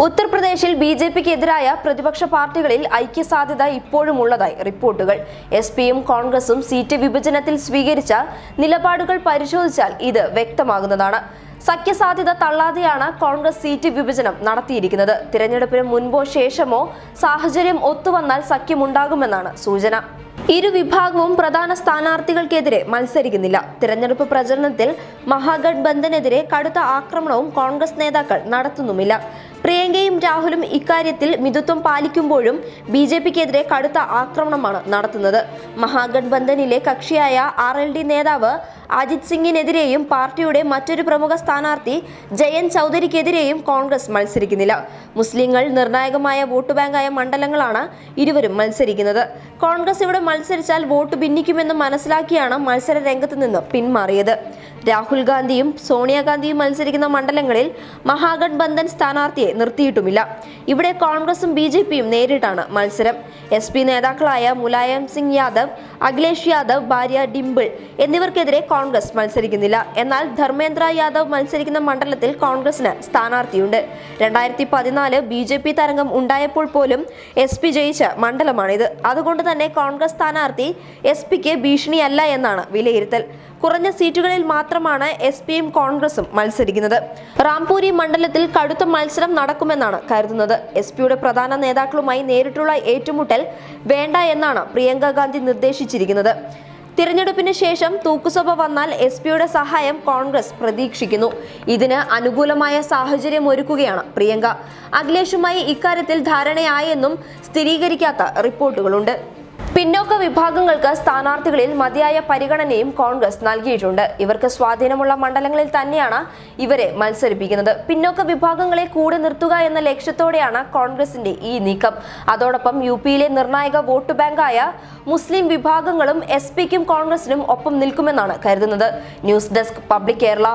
ഉത്തർപ്രദേശിൽ ബിജെപിക്ക് എതിരായ പ്രതിപക്ഷ പാർട്ടികളിൽ ഐക്യസാധ്യത ഇപ്പോഴും ഉള്ളതായി റിപ്പോർട്ടുകൾ. എസ്പിയും കോൺഗ്രസും സീറ്റ് വിഭജനത്തിൽ സ്വീകരിച്ച നിലപാടുകൾ പരിശോധിച്ചാൽ ഇത് വ്യക്തമാകുന്നതാണ്. സഖ്യസാധ്യത തള്ളാതെയാണ് കോൺഗ്രസ് സീറ്റ് വിഭജനം നടത്തിയിരിക്കുന്നത്. തിരഞ്ഞെടുപ്പിന് മുൻപോ ശേഷമോ സാഹചര്യം ഒത്തുവന്നാൽ സഖ്യമുണ്ടാകുമെന്നാണ് സൂചന. ഇരു വിഭാഗവും പ്രധാന സ്ഥാനാർത്ഥികൾക്കെതിരെ മത്സരിക്കുന്നില്ല. തിരഞ്ഞെടുപ്പ് പ്രചരണത്തിൽ മഹാഗഠബന്ധനെതിരെ കടുത്ത ആക്രമണവും കോൺഗ്രസ് നേതാക്കൾ നടത്തുന്നുമില്ല. പ്രിയങ്കയും രാഹുലും ഇക്കാര്യത്തിൽ മിതത്വം പാലിക്കുമ്പോഴും ബിജെപിക്കെതിരെ കടുത്ത ആക്രമണമാണ് നടത്തുന്നത്. മഹാഗഠബന്ധനിലെ കക്ഷിയായ RLD നേതാവ് അജിത് സിംഗിനെതിരെയും പാർട്ടിയുടെ മറ്റൊരു പ്രമുഖ സ്ഥാനാർത്ഥി ജയന്ത് ചൗധരിക്കെതിരെയും കോൺഗ്രസ് മത്സരിക്കുന്നില്ല. മുസ്ലിങ്ങൾ നിർണായകമായ വോട്ട് ബാങ്കായ മണ്ഡലങ്ങളാണ് ഇരുവരും മത്സരിക്കുന്നത്. കോൺഗ്രസ് ഇവിടെ മത്സരിച്ചാൽ വോട്ട് ഭിന്നിക്കുമെന്ന് മനസ്സിലാക്കിയാണ് മത്സര രംഗത്ത് നിന്ന് പിന്മാറിയത്. രാഹുൽ ഗാന്ധിയും സോണിയാഗാന്ധിയും മത്സരിക്കുന്ന മണ്ഡലങ്ങളിൽ മഹാഗഠബന്ധൻ സ്ഥാനാർത്ഥിയെ നിർത്തിയിട്ടുമില്ല. ഇവിടെ കോൺഗ്രസും BJPയും നേരിട്ടാണ് മത്സരം. SP നേതാക്കളായ മുലായം സിംഗ് യാദവ്, അഖിലേഷ് യാദവ്, ഭാര്യ ഡിംപിൾ എന്നിവർക്കെതിരെ കോൺഗ്രസ് മത്സരിക്കുന്നില്ല. എന്നാൽ ധർമ്മേന്ദ്ര യാദവ് മത്സരിക്കുന്ന മണ്ഡലത്തിൽ കോൺഗ്രസിന് സ്ഥാനാർത്ഥിയുണ്ട്. 2014 BJP തരംഗം ഉണ്ടായപ്പോൾ പോലും SP ജയിച്ച മണ്ഡലമാണിത്. അതുകൊണ്ട് തന്നെ കോൺഗ്രസ് സ്ഥാനാർത്ഥി SPക്ക് ഭീഷണിയല്ല എന്നാണ് വിലയിരുത്തൽ. കുറഞ്ഞ സീറ്റുകളിൽ മാത്രമാണ് SPയും കോൺഗ്രസും മത്സരിക്കുന്നത്. റാംപൂരി മണ്ഡലത്തിൽ കടുത്ത മത്സരം നടക്കുമെന്നാണ് കരുതുന്നത്. SPയുടെ പ്രധാന നേതാക്കളുമായി നേരിട്ടുള്ള ഏറ്റുമുട്ടൽ വേണ്ട എന്നാണ് പ്രിയങ്ക ഗാന്ധി നിർദ്ദേശിച്ചിരിക്കുന്നത്. തിരഞ്ഞെടുപ്പിന് ശേഷം തൂക്കുസഭ വന്നാൽ SPയുടെ സഹായം കോൺഗ്രസ് പ്രതീക്ഷിക്കുന്നു. ഇതിന് അനുകൂലമായ സാഹചര്യം ഒരുക്കുകയാണ് പ്രിയങ്ക. അഖിലേഷുമായി ഇക്കാര്യത്തിൽ ധാരണയായെന്നും സ്ഥിരീകരിക്കാത്ത റിപ്പോർട്ടുകളുണ്ട്. പിന്നോക്ക വിഭാഗങ്ങൾക്ക് സ്ഥാനാർത്ഥികളിൽ മതിയായ പരിഗണനയും കോൺഗ്രസ് നൽകിയിട്ടുണ്ട്. ഇവർക്ക് സ്വാധീനമുള്ള മണ്ഡലങ്ങളിൽ തന്നെയാണ് ഇവരെ മത്സരിപ്പിക്കുന്നത്. പിന്നോക്ക വിഭാഗങ്ങളെ കൂടെ നിർത്തുക എന്ന ലക്ഷ്യത്തോടെയാണ് കോൺഗ്രസിന്റെ ഈ നീക്കം. അതോടൊപ്പം UPയിലെ നിർണായക വോട്ട് ബാങ്കായ മുസ്ലിം വിഭാഗങ്ങളും SPക്കും കോൺഗ്രസിനും ഒപ്പം നിൽക്കുമെന്നാണ് കരുതുന്നത്. News desk public Kerala.